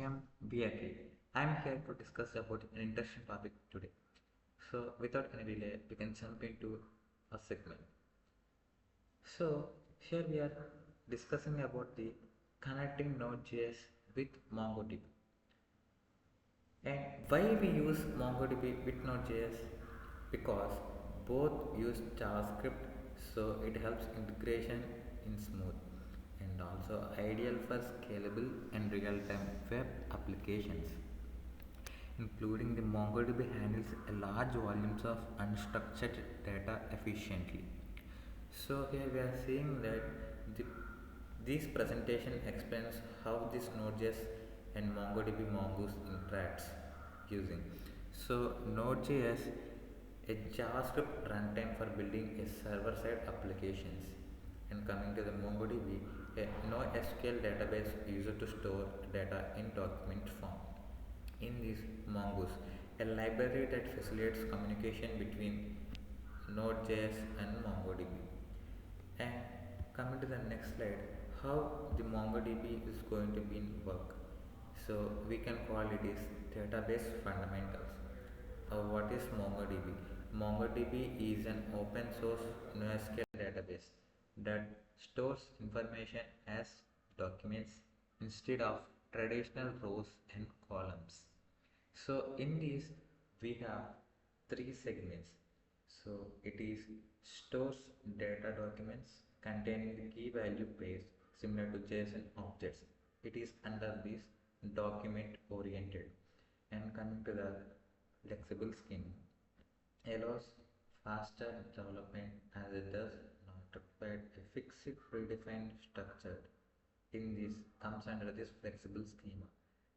am BRK. I am here to discuss about an interesting topic today. So without any delay, we can jump into a segment. So here we are discussing about the connecting Node.js with MongoDB. And why we use MongoDB with Node.js? Because both use JavaScript, so it helps integration in smooth and also ideal for scalable and real-time web applications. Including the MongoDB handles a large volumes of unstructured data efficiently. So here we are seeing that the, this presentation explains how this Node.js and MongoDB Mongoose interacts using. So Node.js, a JavaScript runtime for building a server-side applications, and coming to the MongoDB, a NoSQL database used to store data in document form. In this Mongoose, a library that facilitates communication between Node.js and MongoDB. And coming to the next slide, how the MongoDB is going to be in work. So we can call it is database fundamentals. What is MongoDB? MongoDB is an open source NoSQL database that stores information as documents instead of traditional rows and columns. So in this we have three segments. So it is stores data documents containing the key value pairs similar to JSON objects. It is under this document oriented. And coming to the flexible schema, allows faster development as it does not require a fixed predefined structure. In this comes under this flexible schema.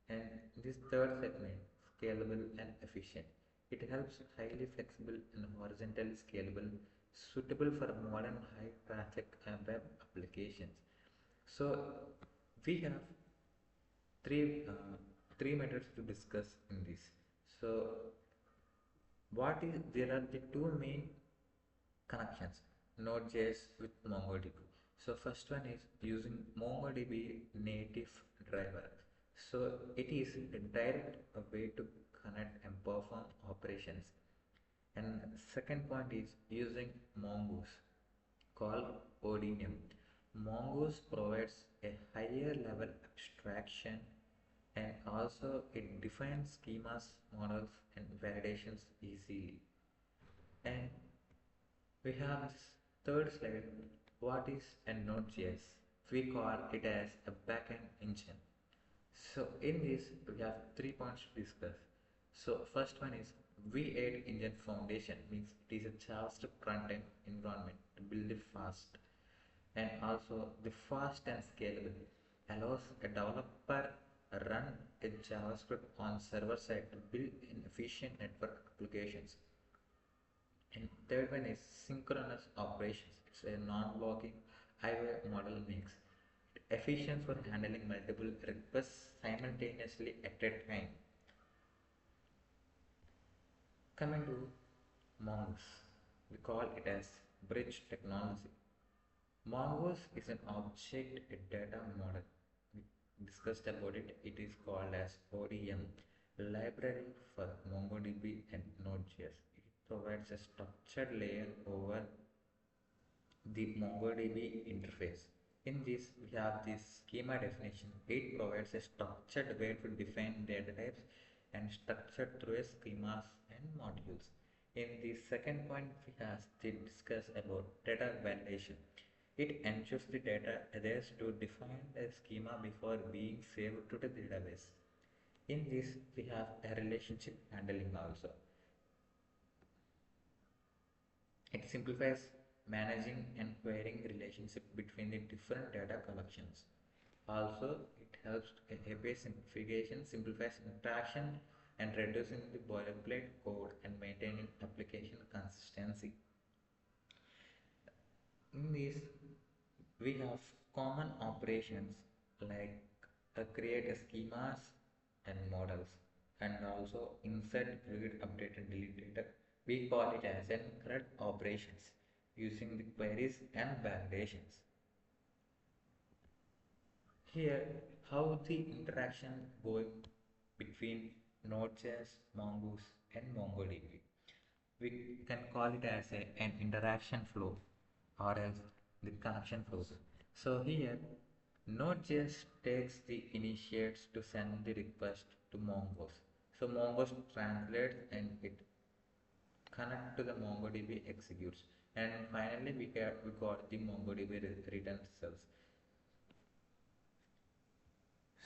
And this third segment, scalable and efficient. It helps highly flexible and horizontally scalable, suitable for modern high traffic web applications. So we have three three methods to discuss in this. So what is there are the two main connections Node.js with MongoDB. So first one is using MongoDB native driver. So it is a direct way to connect and perform operations. And second point is using Mongoose called ODM. Mongoose provides a higher level abstraction and also it defines schemas, models and validations easily. And we have this third slide. What is a Node.js? We call it as a backend engine. So in this we have 3 points to discuss. So first one is V8 engine foundation, means it is a JavaScript front-end environment to build it fast, and also the fast and scalable allows a developer run a JavaScript on server side to build an efficient network applications. And third one is synchronous operations. It's a non-blocking IO model makes it efficient for handling multiple requests simultaneously at a time. Coming to Mongoose, we call it as bridge technology. Mongoose is an object data model. We discussed about it. It is called as ODM, library for MongoDB and Node.js. It provides a structured layer over the MongoDB interface. In this, we have this schema definition. It provides a structured way to define data types and structured through a schemas and modules. In the second point, we have to discuss about data validation. It ensures the data adheres to define a schema before being saved to the database. In this, we have a relationship handling also. It simplifies managing and querying relationship between the different data collections. Also, it helps API simplification, simplifies interaction and reducing the boilerplate code and maintaining application consistency. In this, we have common operations like create schemas and models, and also insert, read, update and delete data. We call it as an CRUD operations using the queries and validations. Here, how the interaction going between Node.js, Mongoose and MongoDB. We can call it as an interaction flow or else the connection flows. So here Node.js takes the initiates to send the request to Mongoose. So Mongoose translates and it connect to the MongoDB executes. And finally we got the MongoDB return results.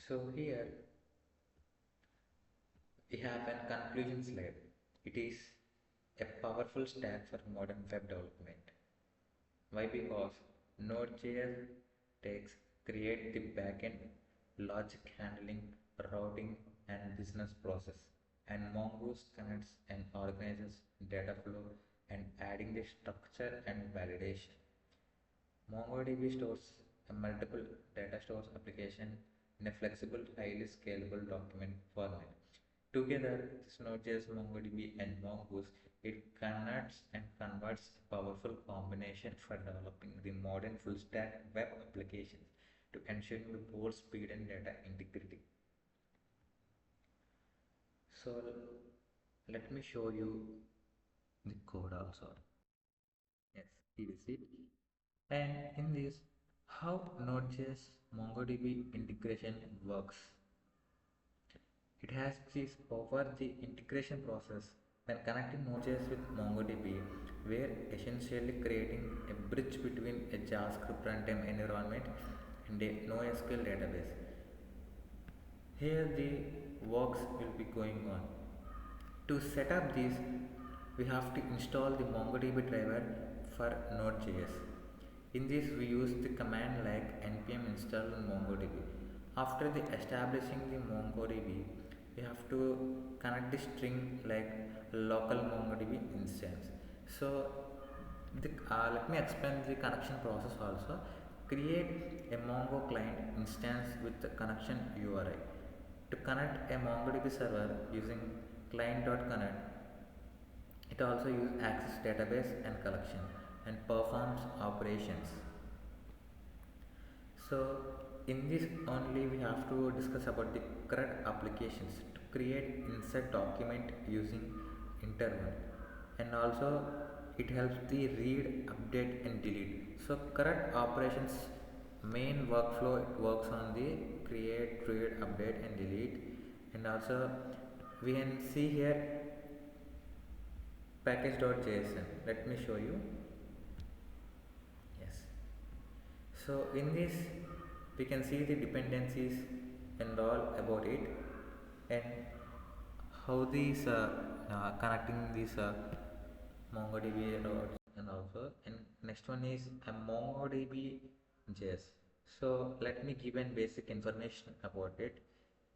So here we have a conclusion slide. It is a powerful stack for modern web development. Why? Because Node.js takes create the backend, logic handling, routing, and business process, and Mongoose connects and organizes data flow and adding the structure and validation. MongoDB stores a multiple data stores application in a flexible, highly scalable document format. Together, this Node.js, MongoDB, and Mongoose, it connects and converts a powerful combination for developing the modern full stack web applications to ensuring the both speed and data integrity. So let me show you the code also. Yes, here is it. And in this, how Node.js MongoDB integration works. It has this over the integration process when connecting Node.js with MongoDB, we're essentially creating a bridge between a JavaScript runtime environment and a NoSQL database. Here the works will be going on. To set up this, we have to install the MongoDB driver for Node.js. In this, we use the command like npm install MongoDB. After the establishing the MongoDB, we have to connect the string like local MongoDB instance. So let me explain the connection process also. Create a Mongo client instance with the connection URI. To connect a MongoDB server using client.connect, it also uses access database and collection and performs operations. So in this only we have to discuss about the CRUD applications to create insert document using interval, and also it helps the read, update and delete. So CRUD operations main workflow, it works on the create, read, update and delete. And also we can see here package.json. Let me show you. Yes. So in this we can see the dependencies and all about it, and how these connecting these MongoDB routes, and also and next one is a MongoDB JS. So let me give an basic information about it.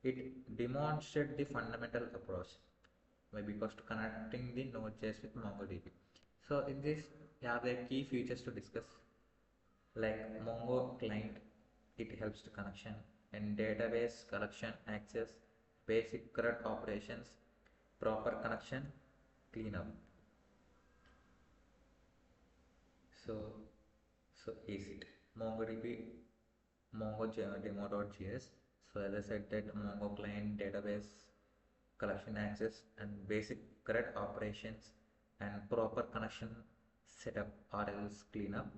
It demonstrates the fundamental approach. Why? Because to connecting the Node.js with MongoDB. So in this we have the key features to discuss like Mongo client, it helps to connection, and database collection access, basic CRUD operations, proper connection, cleanup. So is it MongoDB, demo.js. So as I said that Mongo client, database collection access and basic CRUD operations and proper connection setup or else cleanup.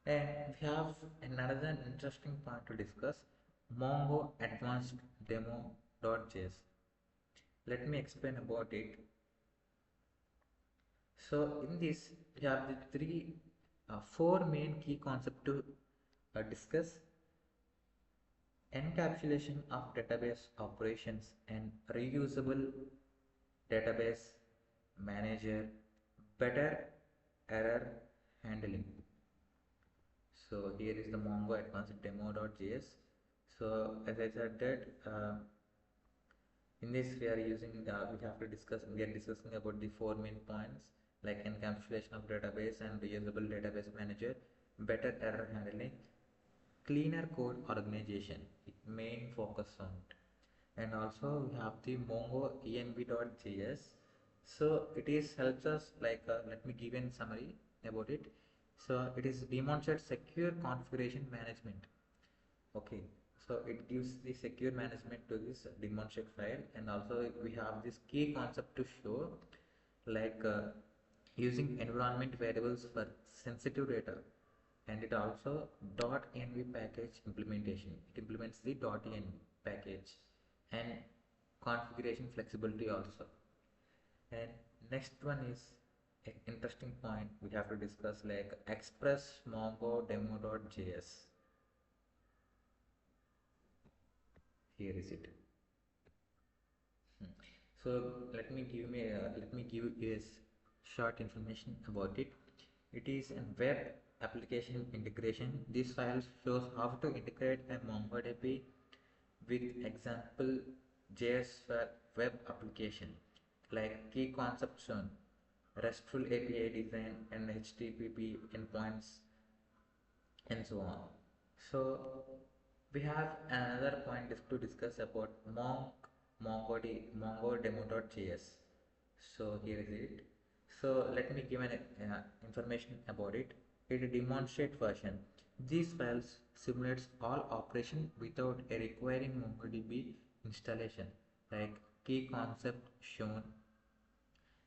And we have another interesting point to discuss, Mongo advanced demo.js. Let me explain about it. So in this we have the four main key concepts to discuss: encapsulation of database operations and reusable database manager, better error handling. So here is the Mongo advanced demo.js. So as I said that in this we are using we are discussing about the four main points like encapsulation of database and reusable database manager, better error handling, cleaner code organization, it main focus on it. And also we have the Mongo env.js. So it is helps us like let me give a summary about it. So it is demonstrate secure configuration management. Okay, so it gives the secure management to this demonstrate file, and also we have this key concept to show, like using environment variables for sensitive data, and it also .env package implementation. It implements the .env package and configuration flexibility also. And next one is an interesting point we have to discuss, like express mongo demo.js. Here is it. So let me give you a short information about it. It is a web application integration. This file shows how to integrate a MongoDB with example JS for web application, like key concepts shown, RESTful API design and HTTP endpoints and so on. So we have another point to discuss about MongoDemo.js. So here is it. So let me give an information about it. It is a demonstrate version. These files simulates all operation without a requiring MongoDB installation, like key concept shown,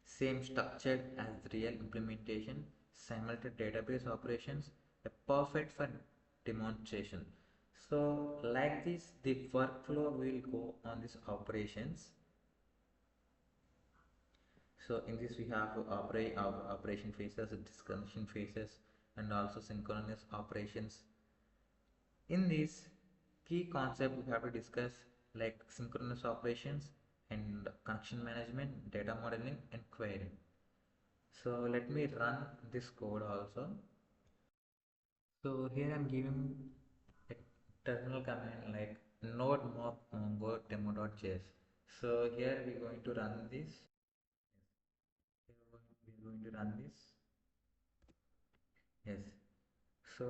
same structured as real implementation, simultaneous database operations, a perfect for demonstration. So like this, the workflow will go on these operations. So in this we have operation phases, disconnection phases, and also synchronous operations. In this key concept we have to discuss, like synchronous operations and connection management, data modeling and querying. So let me run this code also. So here I'm giving a terminal command like node mock mongo demo.js. So here we're going to run this. We're going to run this. Yes. So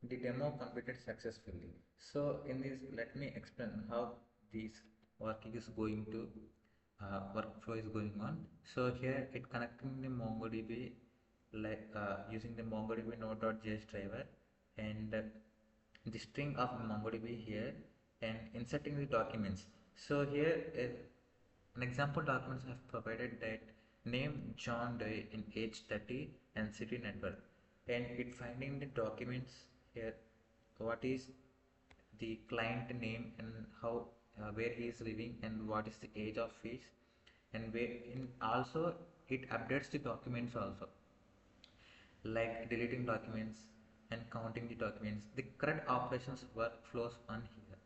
the demo completed successfully. So in this, let me explain how this working is going to workflow is going on. So here it connecting the MongoDB, like using the MongoDB Node.js driver, and the string of MongoDB here, and inserting the documents. So here an example documents have provided that name John Doe in age 30 and city network, and it finding the documents here, what is the client name and how where he is living and what is the age of his, and where in also it updates the documents also, like deleting documents and counting the documents. The CRUD operations workflows on here,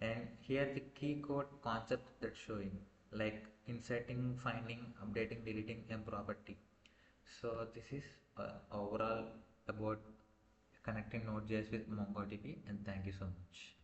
and here the key code concept that's showing, like inserting, finding, updating, deleting a property. So this is overall about connecting Node.js with MongoDB, and thank you so much.